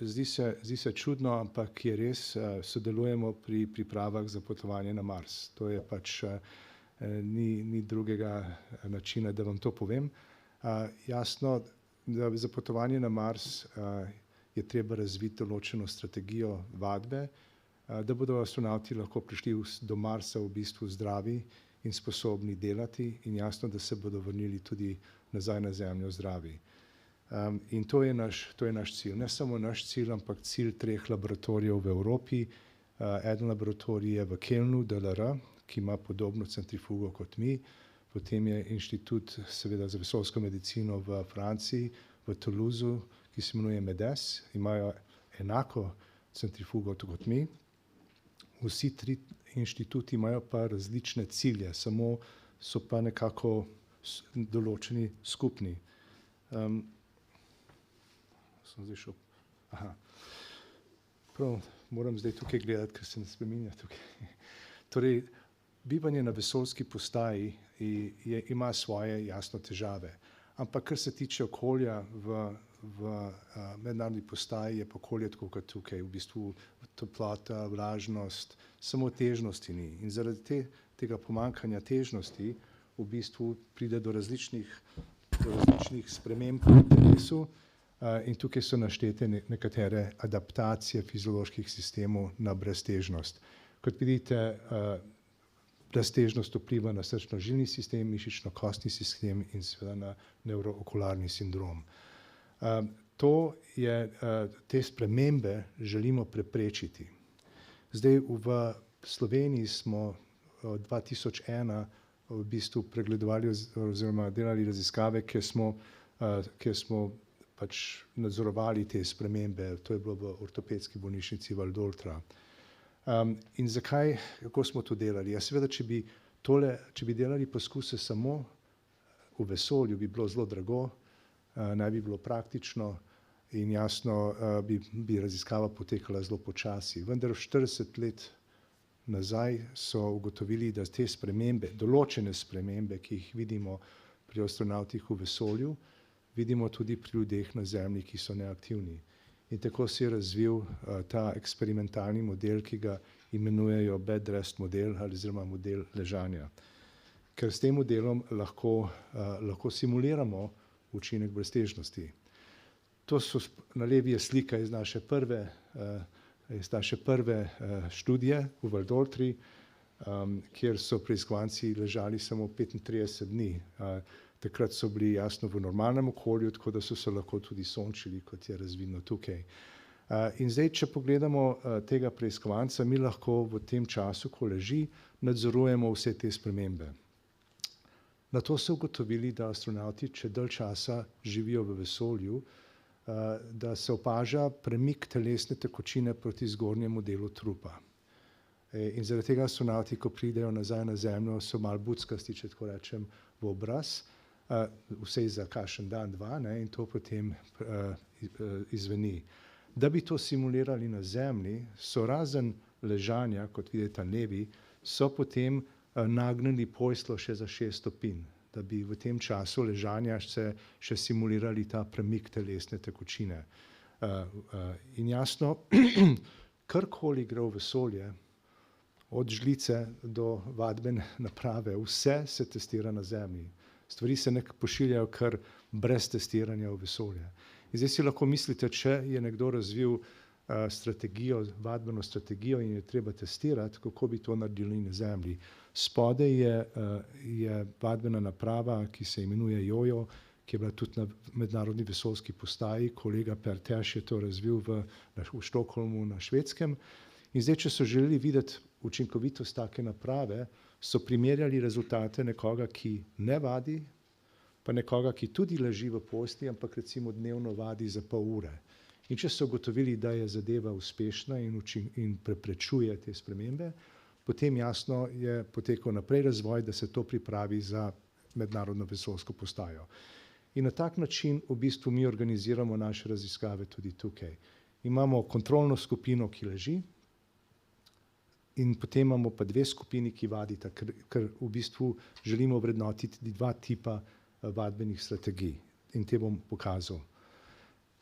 zdi se čudno, ampak je res, sodelujemo pri pripravah za potovanje na Mars. To je pač, ni drugega načina, da vam to povem. Jasno, da za potovanje na Mars je treba razviti določeno strategijo vadbe, da bodo astronavti lahko prišli do Marsa v bistvu zdravi in sposobni delati in jasno, da se bodo vrnili tudi nazaj na Zemljo zdravi. In to je naš cilj. Ne samo naš cilj, ampak cilj 3 laboratorijev v Evropi. Eden laboratorij je v Kölnu, DLR, ki ima podobno centrifugo kot mi. Potem je inštitut seveda za vesoljsko medicino v Franciji, v Toulouseu, ki se imenuje MEDES, imajo enako centrifugo kot mi. Vsi 3 inštituti imajo pa različne cilje, samo so pa nekako določeni skupni. Sem zdaj šel. Prav, moram zdaj tukaj gledati, ker se ne spreminja tukaj. Torej, bivanje na vesoljski postaji ima svoje jasno težave, ampak kar se tiče okolja v mednarodni postaji, je pa okolje tako kot tukaj, v bistvu toplota, vlažnost, samo težnosti ni. In zaradi tega pomanjkanja težnosti v bistvu pride do različnih sprememb v telesu in tukaj so naštete nekatere adaptacije fizioloških sistemov na breztežnost. Kot vidite, breztežnost vpliva na srčno-žilni sistem, mišično-kostni sistem in seveda na nevrookularni sindrom. Te spremembe želimo preprečiti. Zdaj v Sloveniji smo od 2001 v bistvu pregledovali oziroma delali raziskave, kjer smo pač nadzorovali te spremembe. To je bilo v ortopedski bolnišnici Valdoltra. In zakaj, kako smo to delali? Ja, seveda, če bi delali poskuse samo v vesolju, bi bilo zelo drago, ne bi bilo praktično in jasno bi raziskava potekala zelo počasi. Vendar 40 let nazaj so ugotovili, da te spremembe, določene spremembe, ki jih vidimo pri astronavtih v vesolju, vidimo tudi pri ljudeh na Zemlji, ki so neaktivni. In tako se je razvil ta eksperimentalni model, ki ga imenujejo bed rest model oziroma model ležanja. Ker s tem modelom lahko simuliramo učinek breztežnosti. Na levi je slika iz naše prve študije v Valdoltri, kjer so preiskovanci ležali samo 35 dni. Takrat so bili jasno v normalnem okolju, tako da so se lahko tudi sončili, kot je razvidno tukaj. In zdaj, če pogledamo tega preiskovanca, mi lahko v tem času, ko leži, nadzorujemo vse te spremembe. Nato so ugotovili, da astronavti, če dalj časa živijo v vesolju, da se opaža premik telesne tekočine proti zgornjemu delu trupa. In zaradi tega astronavti, ko pridejo nazaj na Zemljo, so malo buckasti, če tako rečem, v obraz, vsej za kakšen dan, dva, in to potem izzveni. Da bi to simulirali na Zemlji, so razen ležanja, kot vidite na levi, so potem nagnili posteljo še za 6 stopinj, da bi v tem času ležanja še simulirali ta premik telesne tekočine. In jasno, karkoli gre v vesolje, od žlice do vadbene naprave, vse se testira na Zemlji. Stvari se ne pošiljajo kar brez testiranja v vesolje. In zdaj si lahko mislite, če je nekdo razvil vadbeno strategijo in je treba testirati, kako bi to naredili na Zemlji. Spodaj je vadbena naprava, ki se imenuje Jojo, ki je bila tudi na mednarodni vesoljski postaji. Kolega Per Teš je to razvil v Štokholmu na Švedskem. In zdaj, če so želeli videti učinkovitost take naprave, so primerjali rezultate nekoga, ki ne vadi, pa nekoga, ki tudi leži v postelji, ampak recimo dnevno vadi za pol ure. In če so ugotovili, da je zadeva uspešna in preprečuje te spremembe, potem jasno je potekal naprej razvoj, da se to pripravi za mednarodno vesoljsko postajo. In na tak način v bistvu mi organiziramo naše raziskave tudi tukaj. Imamo kontrolno skupino, ki leži, in potem imamo pa 2 skupini, ki vadita, ker v bistvu želimo vrednotiti 2 tipa vadbenih strategij. In te bom pokazal.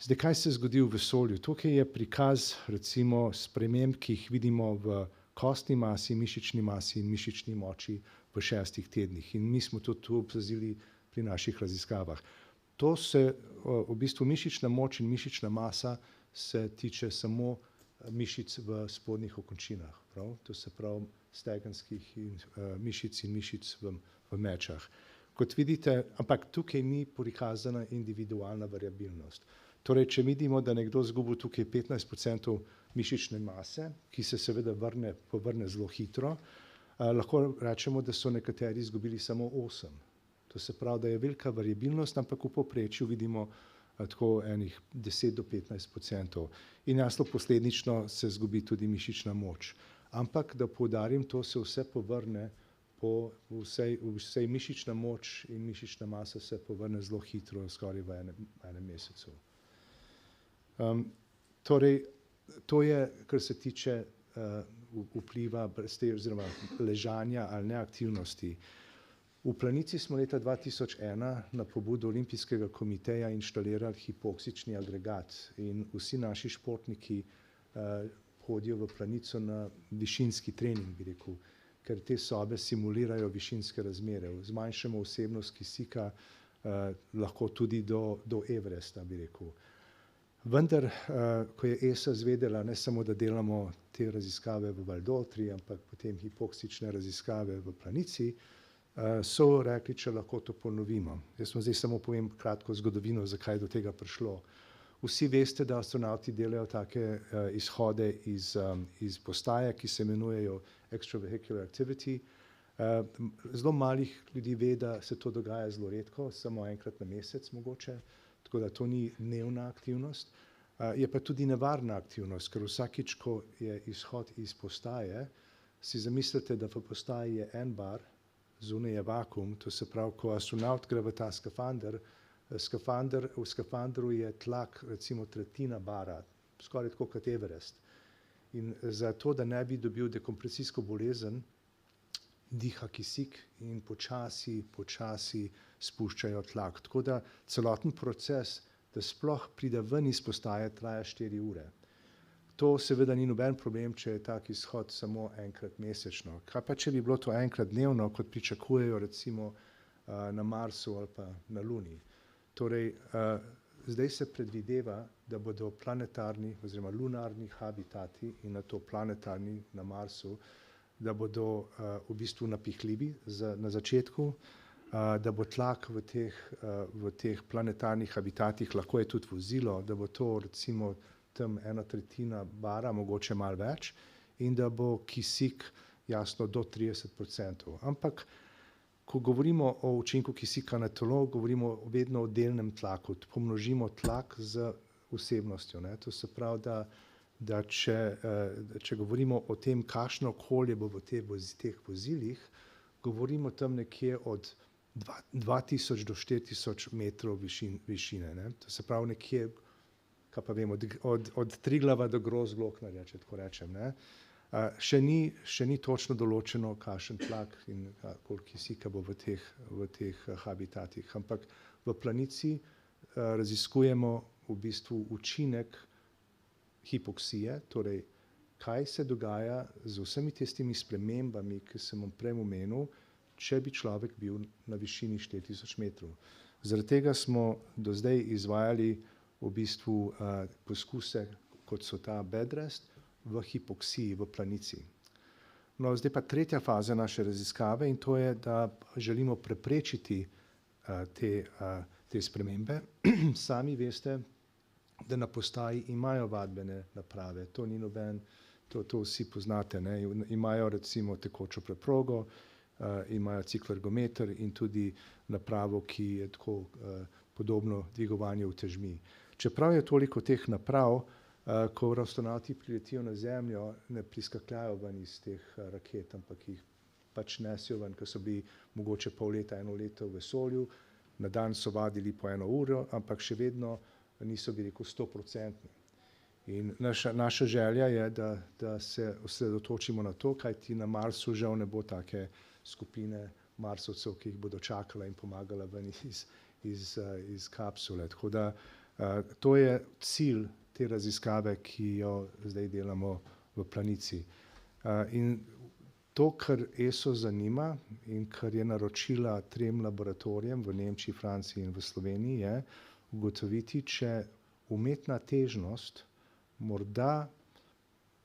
Zdaj, kaj se zgodi v vesolju? Tukaj je prikaz recimo sprememb, ki jih vidimo v kostni masi, mišični masi in mišični moči v 6 tednih. In mi smo to tu opazili pri naših raziskavah. To se v bistvu mišična moč in mišična masa se tiče samo mišic v spodnjih okončinah, prav? To se pravi stegenskih mišic in mišic v mečah. Kot vidite, ampak tukaj ni prikazana individualna variabilnost. Torej, če vidimo, da nekdo izgubil tukaj 15% mišične mase, ki se seveda povrne zelo hitro, lahko rečemo, da so nekateri izgubili samo 8. To se pravi, da je velika variabilnost, ampak v povprečju vidimo tako enih 10 do 15%. In jasno posledično se izgubi tudi mišična moč. Ampak, da poudarim, to se vse povrne, vsej mišična moč in mišična masa se povrne zelo hitro, skoraj v enem mesecu. Torej, to je, kar se tiče vpliva oziroma ležanja ali neaktivnosti. V Planici smo leta 2001 na pobudo Olimpijskega komiteja inštalirali hipoksični agregat in vsi naši športniki hodijo v Planico na višinski trening, bi rekel, ker te sobe simulirajo višinske razmere. Zmanjšamo vsebnost kisika lahko tudi do Everesta, bi rekel. Vendar, ko je ESA izvedela, ne samo, da delamo te raziskave v Valdoltri, ampak potem hipoksične raziskave v Planici, so rekli, če lahko to ponovimo. Jaz vam zdaj samo povem kratko zgodovino, zakaj je do tega prišlo. Vsi veste, da astronavti delajo take izhode iz postaje, ki se imenujejo extravehicular activity. Zelo malih ljudi ve, da se to dogaja zelo redko, samo enkrat na mesec mogoče, tako da to ni dnevna aktivnost. Je pa tudi nevarna aktivnost, ker vsakič, ko je izhod iz postaje, si zamislite, da v postaji je en bar, zunaj je vakuum, to se pravi, ko astronavt gre v ta skafander, v skafandru je tlak recimo tretjina bara, skoraj tako kot Everest. In zato, da ne bi dobil dekompresijsko bolezen, diha kisik in počasi spuščajo tlak. Tako da celoten proces, da sploh pride ven iz postaje, traja 4 ure. To seveda ni noben problem, če je tak izhod samo enkrat mesečno. Kaj pa, če bi bilo to enkrat dnevno, kot pričakujejo recimo na Marsu ali pa na Luni? Torej, zdaj se predvideva, da bodo planetarni oziroma lunarni habitati in nato planetarni na Marsu, da bodo v bistvu napihljivi na začetku, da bo tlak v teh planetarnih habitatih, lahko je tudi vozilo, da bo to recimo tam 1/3 bara, mogoče malo več, in da bo kisik jasno do 30%. Ampak, ko govorimo o učinku kisika na telo, govorimo vedno o delnem tlaku. Pomnožimo tlak z vsebnostjo. To se pravi, da če govorimo o tem, kakšno okolje bo v teh vozilih, govorimo tam nekje od 2000 do 4000 metrov višine. To se pravi nekje, kaj pa vemo, od Triglava do Grozdgloknerja, če tako rečem. Še ni točno določeno, kakšen tlak in koliko kisika bo v teh habitatih. Ampak v Planici raziskujemo v bistvu učinek hipoksije, torej kaj se dogaja z vsemi tistimi spremembami, ki sem vam prej omenil, če bi človek bil na višini 4000 metrov. Zaradi tega smo do zdaj izvajali v bistvu poskuse, kot so ta bedrest, v hipoksiji, v Planici. No, zdaj pa tretja faza naše raziskave in to je, da želimo preprečiti te spremembe. Sami veste, da na postaji imajo vadbene naprave, to ni noben, to vsi poznate, ne? Imajo recimo tekočo preprogo, imajo cikloergometer in tudi napravo, ki je tako podobno dvigovanju utežmi. Čeprav je toliko teh naprav, ko astronavti priletijo na Zemljo, ne priskakljajo ven iz teh raket, ampak jih pač nesijo ven, ker so bili mogoče pol leta, 1 leto v vesolju, na dan so vadili po 1 uro, ampak še vedno niso, bi rekel, 100%. In naša želja je, da se osredotočimo na to, kajti na Marsu žal ne bo take skupine Marsovcev, ki jih bodo čakala in pomagala ven iz kapsule. Tako da To je cilj te raziskave, ki jo zdaj delamo v Planici. In to, kar ESO zanima in kar je naročila 3 laboratorijem v Nemčiji, Franciji in v Sloveniji, je ugotoviti, če umetna težnost morda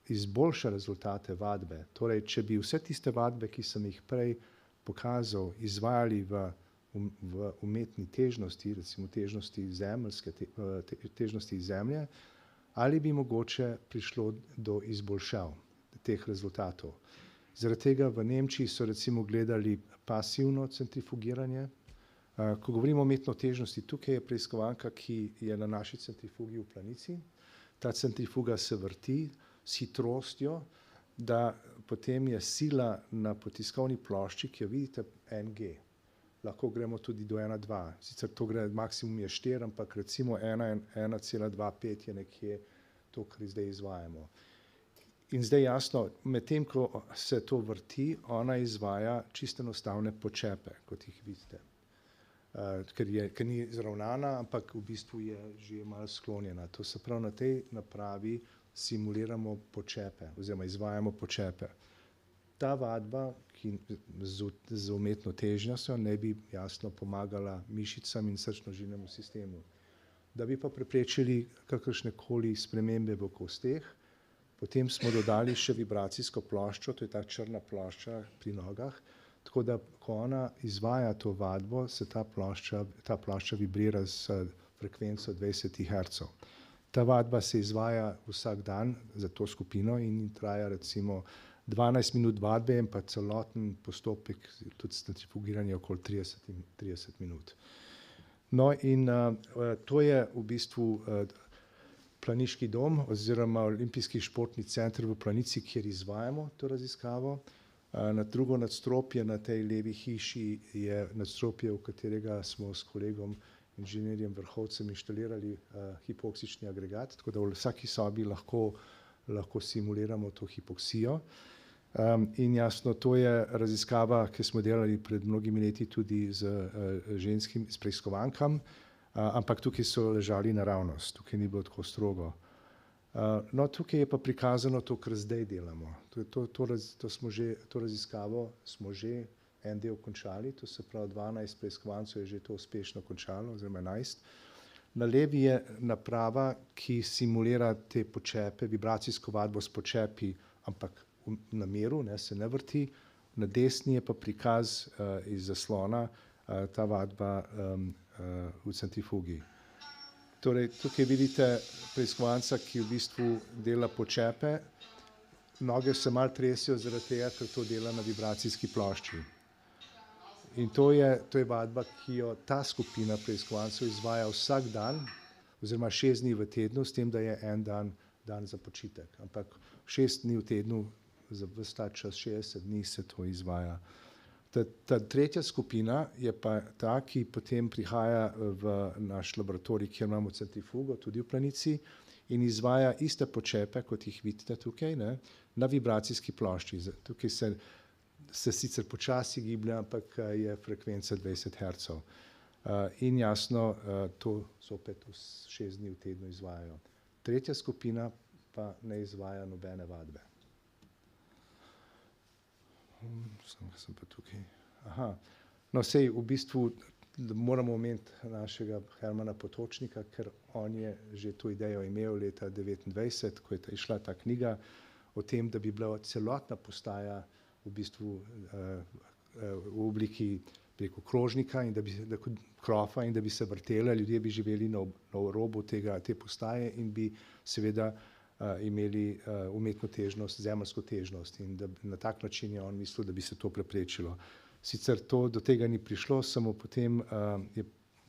izboljša rezultate vadbe. Torej, če bi vse tiste vadbe, ki sem jih prej pokazal, izvajali v umetni težnosti, recimo težnosti težnosti Zemlje, ali bi mogoče prišlo do izboljšav teh rezultatov. Zaradi tega v Nemčiji so recimo gledali pasivno centrifugiranje. Ko govorimo o umetni težnosti, tukaj je preiskovanka, ki je na naši centrifugi v Planici. Ta centrifuga se vrti s hitrostjo, da potem je sila na potiskovni plošči, ki jo vidite, 1G. Lahko gremo tudi do 1,2. Sicer to gre, maksimum je 4, ampak recimo 1,25 je nekje to, kar zdaj izvajamo. In zdaj jasno, medtem ko se to vrti, ona izvaja čisto enostavne počepe, kot jih vidite. Ker ni zravnana, ampak v bistvu je že malo sklonjena. To se pravi, na tej napravi simuliramo počepe oziroma izvajamo počepe. Ta vadba, ki z umetno težnostjo ne bi jasno pomagala mišicam in srčno-žilnemu sistemu. Da bi pa preprečili kakršnekoli spremembe v kosteh, potem smo dodali še vibracijsko ploščo, to je ta črna plošča pri nogah, tako da ko ona izvaja to vadbo, se ta plošča vibrira s frekvenco 20 Hz. Ta vadba se izvaja vsak dan za to skupino in traja recimo 12 minut vadbe in pa celoten postopek, tudi centrifugiranje okoli 30 minut. No in to je v bistvu Planiški dom oziroma Olimpijski športni center v Planici, kjer izvajamo to raziskavo. Na drugo nadstropje na tej levi hiši je nadstropje, v katerega smo s kolegom inženirjem Vrhovcem inštalirali hipoksični agregat, tako da v vsaki sobi lahko simuliramo to hipoksijo. In jasno, to je raziskava, ki smo delali pred mnogimi leti tudi s preiskovankam, ampak tukaj so ležali naravnost, tukaj ni bilo tako strogo. No, tukaj je pa prikazano to, kar zdaj delamo. To raziskavo smo že en del končali, to se pravi 12 preiskovancev je že to uspešno končalo, oziroma 11. Na levi je naprava, ki simulira te počepe, vibracijsko vadbo s počepi, ampak na miru, se ne vrti. Na desni je pa prikaz iz zaslona, ta vadba v centrifugi. Torej, tukaj vidite preiskovanca, ki v bistvu dela počepe. Noge se malo tresijo zaradi tega, ker to dela na vibracijski plošči. In to je vadba, ki jo ta skupina preiskovancev izvaja vsak dan, oziroma 6 dni v tednu, s tem, da je en dan za počitek. Ampak 6 dni v tednu, za ves ta čas 60 dni se to izvaja. Ta tretja skupina je pa ta, ki potem prihaja v naš laboratorij, kjer imamo centrifugo, tudi v Planici, in izvaja iste počepe, kot jih vidite tukaj, na vibracijski plošči. Tukaj se sicer počasi giblje, ampak je frekvenca 20 Hz. In jasno, to zopet 6 dni v tednu izvajajo. Tretja skupina pa ne izvaja nobene vadbe. Sem pa tukaj. No, sej v bistvu moramo omeniti našega Hermana Potočnika, ker on je že to idejo imel leta 1929, ko je išla ta knjiga o tem, da bi bila celotna postaja v bistvu v obliki preko krožnika in krofa in da bi se vrtela, ljudje bi živeli na robu te postaje in bi seveda imeli umetno težnost, zemeljsko težnost, in da na tak način je on mislil, da bi se to preprečilo. Sicer do tega ni prišlo, samo potem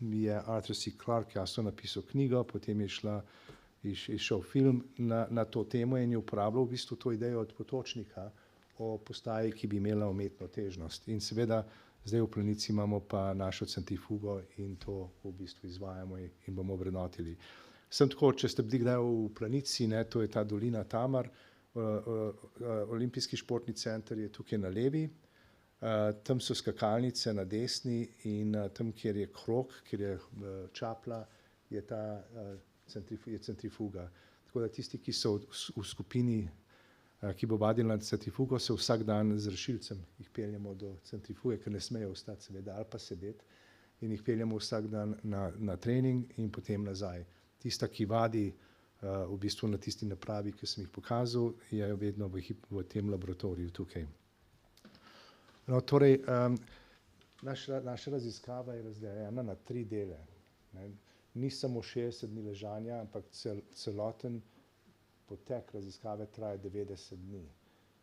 je Arthur C. Clarke jasno napisal knjigo, potem je šel film na to temo in je uporabljal v bistvu to idejo od Potočnika o postaji, ki bi imela umetno težnost. In seveda zdaj v Planici imamo pa našo centrifugo in to v bistvu izvajamo in bomo vrednotili. Sem tako, če ste bili kdaj v Planici, to je ta dolina Tamar, Olimpijski športni center je tukaj na levi, tam so skakalnice na desni in tam, kjer je krog, kjer je čapla, je centrifuga. Tako da tisti, ki so v skupini, ki bo vadila na centrifugo, se vsak dan z rešilcem jih peljemo do centrifuge, ker ne smejo ostati seveda ali pa sedeti, in jih peljemo vsak dan na trening in potem nazaj. Tista, ki vadi v bistvu na tisti napravi, ki sem jih pokazal, je vedno v tem laboratoriju tukaj. No, torej, naša raziskava je razdeljena na 3 dele. Ni samo 60 dni ležanja, ampak celoten potek raziskave traja 90 dni.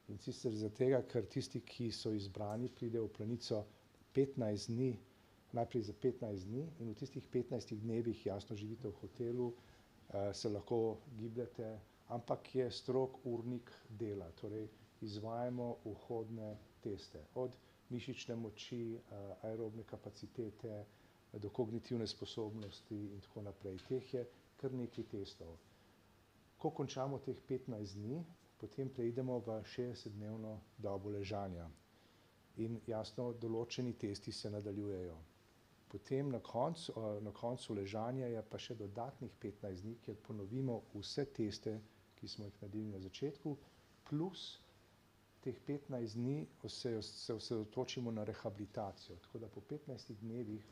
In sicer zaradi tega, ker tisti, ki so izbrani, pridejo v Planico 15 dni, najprej za 15 dni in v tistih 15 dnevih jasno živite v hotelu, se lahko gibljete, ampak je strog urnik dela, torej izvajamo vhodne teste, od mišične moči, aerobne kapacitete, do kognitivne sposobnosti in tako naprej. Teh je kar nekaj testov. Ko končamo teh 15 dni, potem preidemo v 60-dnevno dobo ležanja in jasno določeni testi se nadaljujejo. Potem na koncu ležanja je pa še dodatnih 15 dni, kjer ponovimo vse teste, ki smo jih naredili na začetku, plus teh 15 dni se osredotočimo na rehabilitacijo, tako da po 15 dnevih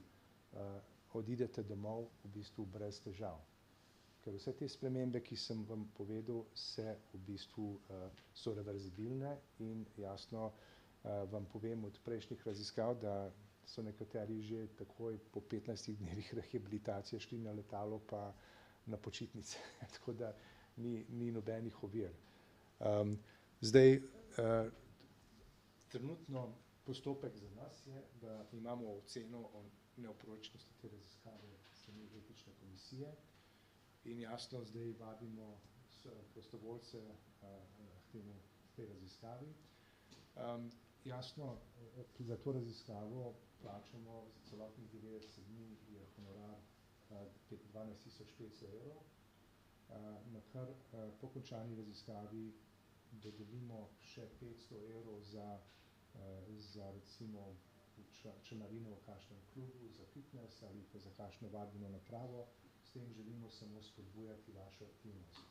odidete domov v bistvu brez težav. Ker vse te spremembe, ki sem vam povedal, so reverzibilne in jasno vam povem od prejšnjih raziskav, da so nekateri že takoj po 15 dnevih rehabilitacije šli na letalo pa na počitnice, tako da ni nobenih ovir. Zdaj, trenutno postopek za nas je, da imamo oceno o neoporečnosti te raziskave s strani etične komisije in jasno zdaj vabimo prostovoljce k tej raziskavi. Jasno, za to raziskavo plačamo za celotnih 90 dni je honorar 12.500 evrov, na kar po končani raziskavi dodelimo še 500 evrov za recimo članarino v kakšnem klubu, za fitness ali pa za kakšno vadbeno napravo. S tem želimo samo spodbujati vašo aktivnost.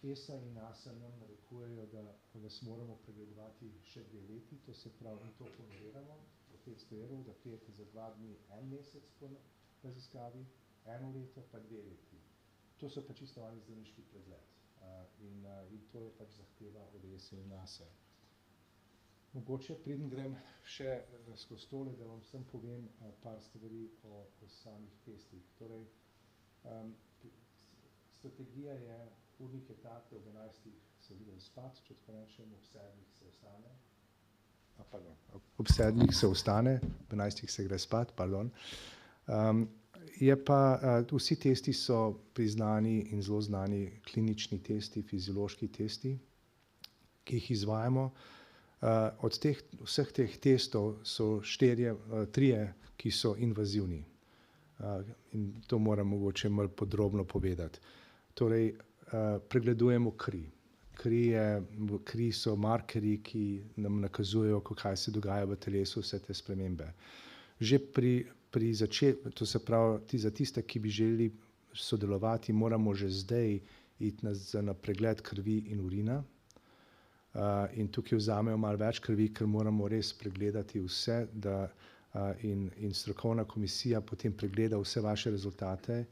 ESA in NASA nam narekujejo, da vas moramo pregledovati še 2 leti, to se pravi, mi to honoriramo po 500 evrov, da prijete za 2 dni 1 mesec po raziskavi, 1 leto pa 2 leti. To so pa čisto mali zdravniški pregled in to je pač zahteva od ESA in NASA. Mogoče preden grem še skozi tole, da vam vsem povem par stvari o samih testih. Torej, strategija je, urnik je tak, da ob 11 se idem spat, če tako rečem, ob 7 se vstane. Ob 7 se vstane, ob 11 se gre spat, pardon. Je pa, vsi testi so priznani in zelo znani klinični testi, fiziološki testi, ki jih izvajamo. Od vseh teh testov so 3, ki so invazivni. In to moram mogoče malo podrobno povedati. Torej, pregledujemo kri. Kri so markerji, ki nam nakazujejo, kaj se dogaja v telesu, vse te spremembe. Že pri to se pravi, za tiste, ki bi želeli sodelovati, moramo že zdaj iti na pregled krvi in urina. In tukaj vzamejo malo več krvi, ker moramo res pregledati vse, in strokovna komisija potem pregleda vse vaše rezultate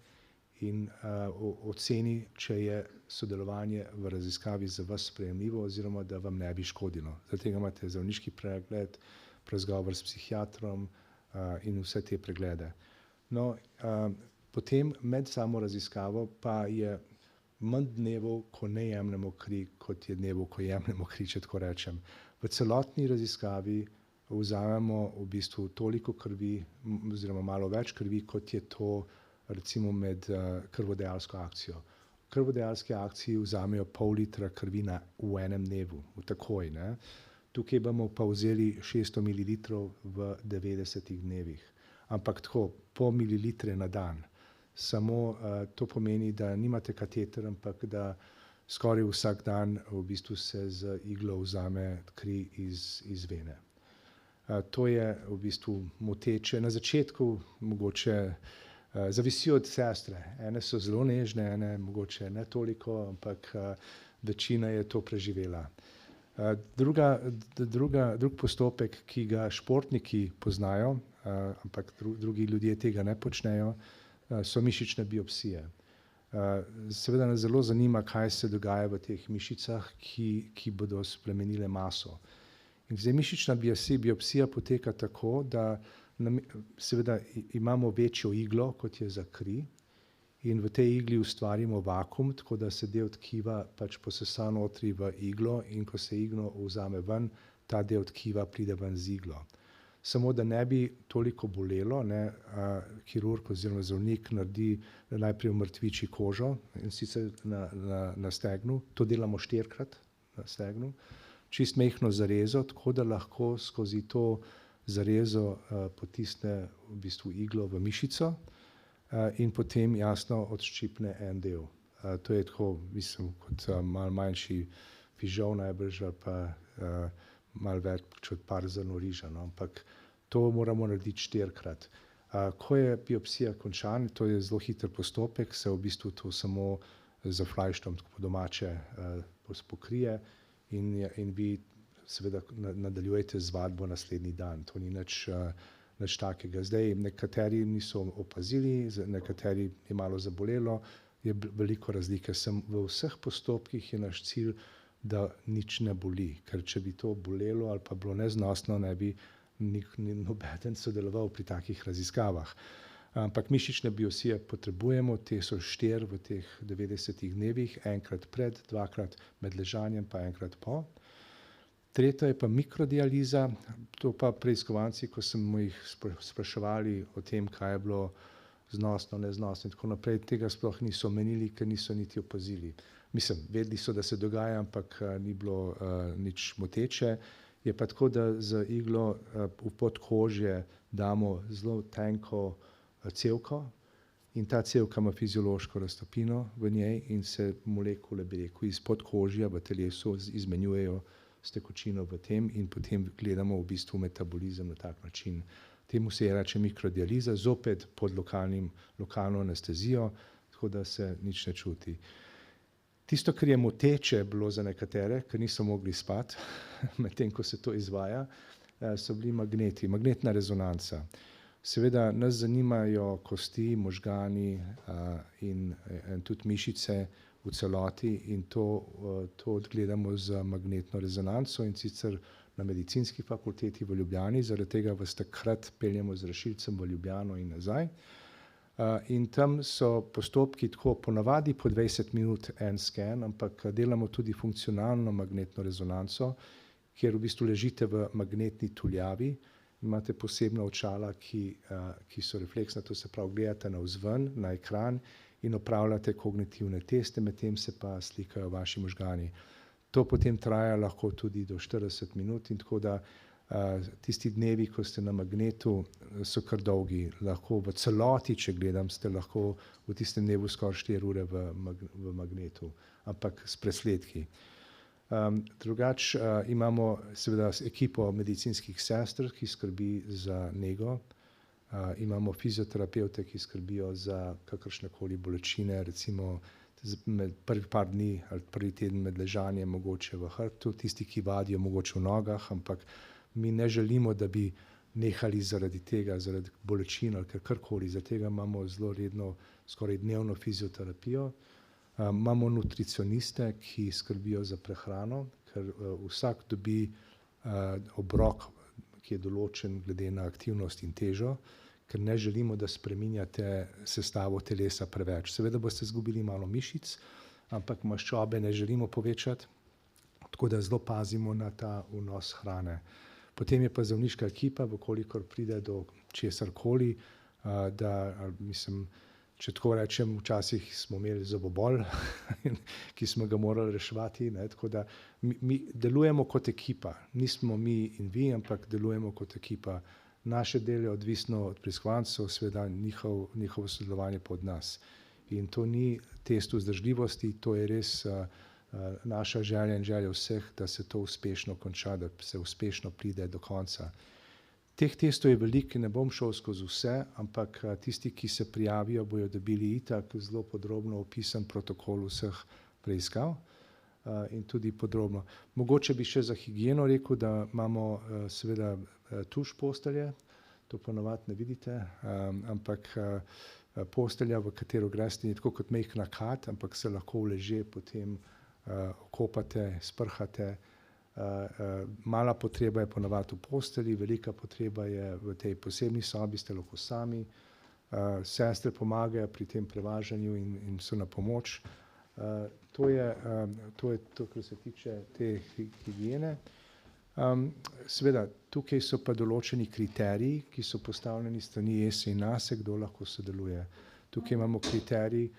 in oceni, če je sodelovanje v raziskavi za vas sprejemljivo oziroma da vam ne bi škodilo. Zaradi tega imate zdravniški pregled, razgovor s psihiatrom in vse te preglede. No, potem med samo raziskavo pa je manj dnevov, ko ne jemljemo kri, kot je dnevov, ko jemljemo kri, če tako rečem. V celotni raziskavi vzamemo v bistvu toliko krvi oziroma malo več krvi, kot je to recimo med krvodajalsko akcijo. V krvodajalski akciji vzamejo pol litra krvi v enem dnevu, takoj, ne. Tukaj bomo pa vzeli 600 mililitrov v 90 dnevih. Ampak tako, pol mililitre na dan. Samo to pomeni, da nimate kateter, ampak da skoraj vsak dan v bistvu se z iglo vzame kri iz vene. To je v bistvu moteče. Na začetku mogoče Zavisi od sestre. Ene so zelo nežne, ene mogoče ne toliko, ampak večina je to preživela. Drug postopek, ki ga športniki poznajo, ampak drugi ljudje tega ne počnejo, so mišične biopsije. Seveda nas zelo zanima, kaj se dogaja v teh mišicah, ki bodo spremenile maso. In zdaj mišična biopsija poteka tako, da seveda imamo večjo iglo, kot je za kri, in v tej igli ustvarimo vakuum, tako da se del tkiva pač posesa notri v iglo, in ko se iglo vzame ven, ta del tkiva pride ven z iglo. Samo da ne bi toliko bolelo, kirurg oziroma zdravnik naredi najprej umrtviči kožo, in sicer na stegnu, to delamo 4-krat na stegnu, čist majhno zarezo, tako da lahko skozi to zarezo potisne v bistvu iglo v mišico in potem jasno odščipne en del. To je tako, mislim, kot malo manjši fižol najbrž, ali pa malo več od par zrnov riža, no, ampak to moramo narediti 4-krat. Ko je biopsija končana, to je zelo hiter postopek, se v bistvu to samo z flajštom, tako po domače, pokrije in vi seveda nadaljujete z vadbo naslednji dan. To ni nič takega. Zdaj, nekateri niso opazili, nekateri je malo zabolelo, je veliko razlike. V vseh postopkih je naš cilj, da nič ne boli, ker če bi to bolelo ali pa bilo neznosno, ne bi nobeden sodeloval pri takih raziskavah. Ampak mišične biopsije potrebujemo, te so 4 v teh 90 dnevih, enkrat pred, 2-krat med ležanjem, pa enkrat po. Tretja je pa mikrodializa, to pa preiskovanci, ko smo jih spraševali o tem, kaj je bilo znosno, neznosno in tako naprej, tega sploh niso omenili, ker niso niti opazili. Mislim, vedeli so, da se dogaja, ampak ni bilo nič moteče. Je pa tako, da z iglo v podkožje damo zelo tenko cevko in ta cevka ima fiziološko raztopino v njej in se molekule, bi rekel, iz podkožja v telesu izmenjujejo s tekočino v tem in potem gledamo v bistvu metabolizem na tak način. Temu se reče mikrodializa, zopet pod lokalno anestezijo, tako da se nič ne čuti. Tisto, kar je moteče bilo za nekatere, ker niso mogli spati, medtem ko se to izvaja, so bili magneti, magnetna rezonanca. Seveda nas zanimajo kosti, možgani in tudi mišice v celoti in to odgledamo z magnetno rezonanco, in sicer na Medicinski fakulteti v Ljubljani, zaradi tega vas takrat peljemo z rešilcem v Ljubljano in nazaj. In tam so postopki tako ponavadi po 20 minut en sken, ampak delamo tudi funkcionalno magnetno rezonanco, kjer v bistvu ležite v magnetni tuljavi, imate posebna očala, ki so refleksna, to se pravi, gledate navzven, na ekran in opravljate kognitivne teste, medtem se pa slikajo vaši možgani. To potem traja lahko tudi do 40 minut in tako da tisti dnevi, ko ste na magnetu, so kar dolgi. Lahko v celoti, če gledam, ste lahko v tistem dnevu skoraj 4 ure v magnetu, ampak s presledki. Drugače imamo seveda ekipo medicinskih sester, ki skrbi za nego. Imamo fizioterapevte, ki skrbijo za kakršnekoli bolečine, recimo prvi par dni ali prvi teden med ležanjem mogoče v hrbtu, tisti, ki vadijo mogoče v nogah, ampak mi ne želimo, da bi nehali zaradi tega, zaradi bolečin ali karkoli. Zaradi tega imamo zelo redno, skoraj dnevno fizioterapijo. Imamo nutricioniste, ki skrbijo za prehrano, ker vsak dobi obrok, ki je določen glede na aktivnost in težo, ker ne želimo, da spreminjate sestavo telesa preveč. Seveda boste izgubili malo mišic, ampak maščobe ne želimo povečati, tako da zelo pazimo na ta vnos hrane. Potem je pa zdravniška ekipa, vkolikor pride do česarkoli, če tako rečem, včasih smo imeli zobobol, ki smo ga morali reševati, tako da mi delujemo kot ekipa. Nismo mi in vi, ampak delujemo kot ekipa. Naše delo je odvisno od preiskovancev, seveda njihovo sodelovanje pa od nas. In to ni test vzdržljivosti, to je res naša želja in želja vseh, da se to uspešno konča, da se uspešno pride do konca. Teh testov je veliko, ne bom šel skozi vse, ampak tisti, ki se prijavijo, bojo dobili itak zelo podrobno opisan protokol vseh preiskav in tudi podrobno. Mogoče bi še za higieno rekel, da imamo seveda tuš postelje, to ponavadi ne vidite, ampak postelja, v katero greste, ni tako kot majhna kad, ampak se lahko uleže, potem okopate, sprhate. Mala potreba je ponavadi v postelji, velika potreba je v tej posebni sobi, ste lahko sami. Sestre pomagajo pri tem prevažanju in so na pomoč. To je to, kar se tiče te higiene. Seveda, tukaj so pa določeni kriteriji, ki so postavljeni s strani ESE in NASE, kdo lahko sodeluje. Tukaj imamo kriterij,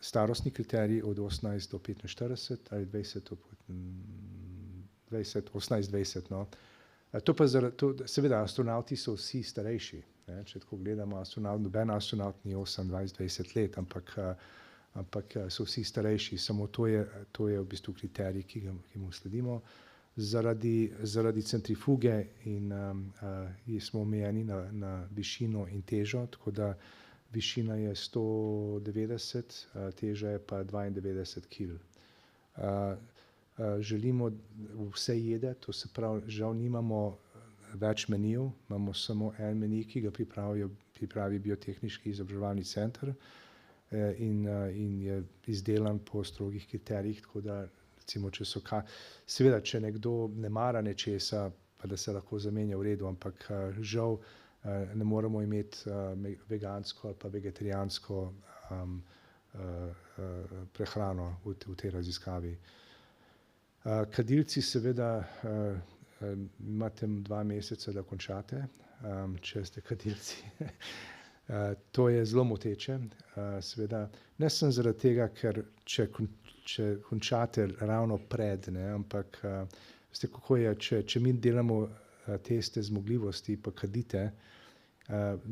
starostni kriterij od 18 do 45 ali 18-20, no. To pa seveda, astronavti so vsi starejši, ne, če tako gledamo, noben astronavt ni 28-20 let, ampak so vsi starejši, samo to je v bistvu kriterij, ki mu sledimo. Zaradi centrifuge in smo omejeni na višino in težo, tako da višina je 190, teža je pa 92 kil. Želimo vse jede, to se pravi, žal nimamo več menijev, imamo samo en menij, ki ga pripravi Biotehniški izobraževalni center in je izdelan po strogih kriterijih, tako da recimo, seveda, če nekdo ne mara nečesa, pa da se lahko zamenja v redu, ampak žal ne moremo imeti vegansko ali pa vegetarijansko prehrano v tej raziskavi. Kadilci seveda imate 2 meseca, da končate, če ste kadilci. To je zelo moteče, seveda, ne samo zaradi tega, ker če končate ravno pred, ne, ampak veste, kako je, če mi delamo teste zmogljivosti pa kadite,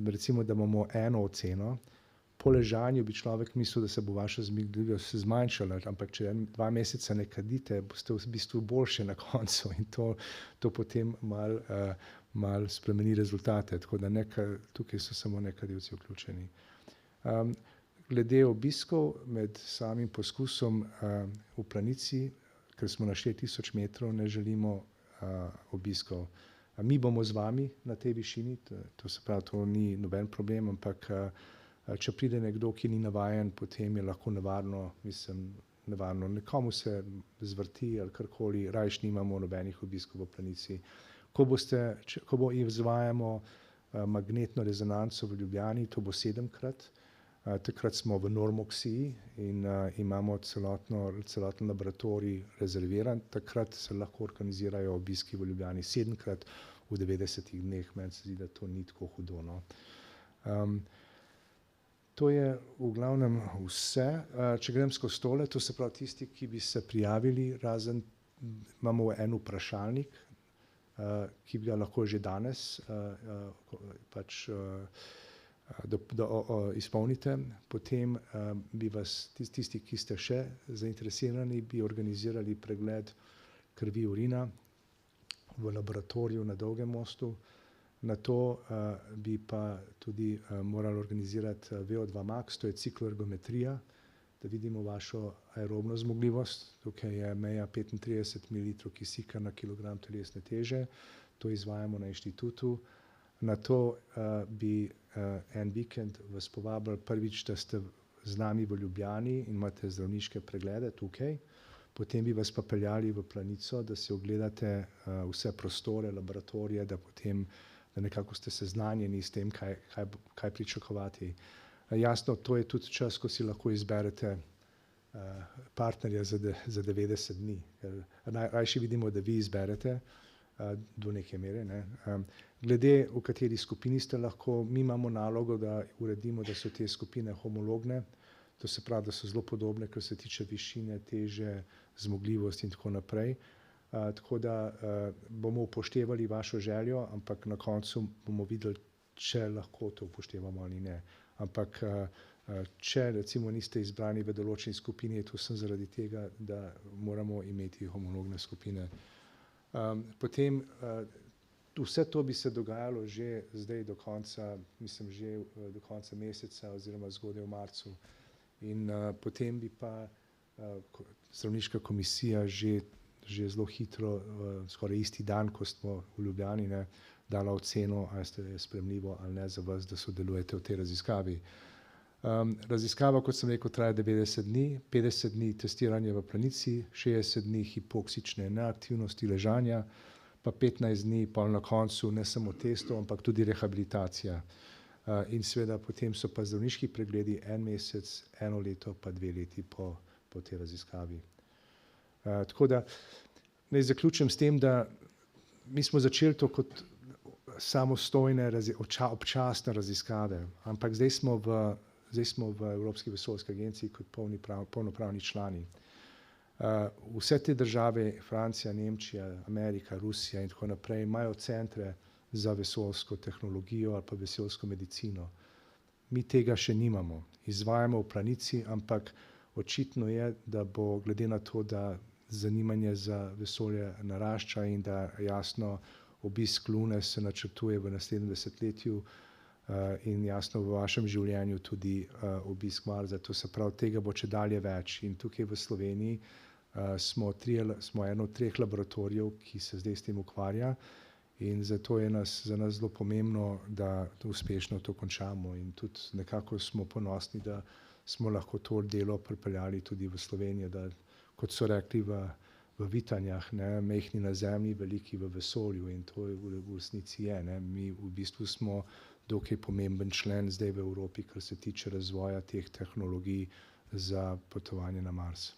recimo, da imamo eno oceno, po ležanju bi človek mislil, da se bo vaša zmogljivost zmanjšala, ampak če 2 meseca ne kadite, boste v bistvu boljše na koncu in to potem malo spremeni rezultate, tako da tukaj so samo nekadilci vključeni. Glede obiskov med samim poskusom v Planici, ker smo na 4000 metrov, ne želimo obiskov. Mi bomo z vami na tej višini, to se pravi, to ni noben problem, ampak če pride nekdo, ki ni navajen, potem je lahko nevarno, nekomu se zvrti ali karkoli, rajš nimamo nobenih obiskov v Planici. Ko izvajamo magnetno rezonanco v Ljubljani, to bo 7-krat, takrat smo v normoksiji in imamo celoten laboratorij rezerviran, takrat se lahko organizirajo obiski v Ljubljani 7-krat v 90 dneh, meni se zdi, da to ni tako hudo, no. To je v glavnem vse. Če grem skozi tole, to se pravi tisti, ki bi se prijavili, razen imamo en vprašalnik, ki bi ga lahko že danes pač izpolnite, potem bi vas tisti, ki ste še zainteresirani, bi organizirali pregled krvi, urina v laboratoriju na Dolgem mostu. Nato bi pa tudi morali organizirati VO2 max, to je cikloergometrija, da vidimo vašo aerobno zmogljivost. Tukaj je meja 35 ml kisika na kilogram telesne teže, to izvajamo na inštitutu. Nato bi en vikend vas povabili prvič, da ste z nami v Ljubljani in imate zdravniške preglede tukaj. Potem bi vas pa peljali v Planico, da si ogledate vse prostore, laboratorije, da nekako ste seznanjeni s tem, kaj pričakovati. Jasno, to je tudi čas, ko si lahko izberete partnerja za 90 dni. Rajši vidimo, da vi izberete do neke mere, ne. Glede, v kateri skupini ste lahko, mi imamo nalogo, da uredimo, da so te skupine homologne, to se pravi, da so zelo podobne, kar se tiče višine, teže, zmogljivosti in tako naprej. Tako da bomo upoštevali vašo željo, ampak na koncu bomo videli, če lahko to upoštevamo ali ne. Ampak če recimo niste izbrani v določeni skupini, je to samo zaradi tega, da moramo imeti homologne skupine. Potem vse to bi se dogajalo že zdaj do konca, mislim, že do konca meseca oziroma zgodaj v marcu. In potem bi pa zdravniška komisija že zelo hitro, skoraj isti dan, ko smo v Ljubljani, ne, dala oceno, ali je sprejemljivo ali ne za vas, da sodelujete v tej raziskavi. Raziskava, kot sem rekel, traja 90 dni, 50 dni testiranja v planici, 60 dni hipoksične neaktivnosti ležanja, pa 15 dni pa na koncu ne samo testov, ampak tudi rehabilitacija. In seveda potem so pa zdravniški pregledi 1 mesec, 1 leto pa 2 leti po tej raziskavi. Tako da naj zaključim s tem, da mi smo začeli to kot samostojne občasne raziskave, ampak zdaj smo v Evropski vesoljski agenciji kot polnopravni člani. Vse te države, Francija, Nemčija, Amerika, Rusija in tako naprej, imajo centre za vesoljsko tehnologijo ali pa vesoljsko medicino. Mi tega še nimamo. Izvajamo v planici, ampak očitno je, da bo glede na to, da zanimanje za vesolje narašča in da jasno obisk Lune se načrtuje v naslednjem desetletju in jasno v vašem življenju tudi obisk Marsa. To se pravi, tega bo čedalje več. In tukaj v Sloveniji smo eden od 3 laboratorijev, ki se zdaj s tem ukvarja, in zato je za nas zelo pomembno, da uspešno to končamo. In tudi nekako smo ponosni, da smo lahko to delo pripeljali tudi v Slovenijo, da, kot so rekli v Vitanjah, ne, majhni na Zemlji, veliki v vesolju, in to v resnici je. Ne. Mi v bistvu smo dokaj pomemben člen zdaj v Evropi, kar se tiče razvoja teh tehnologij za potovanje na Mars.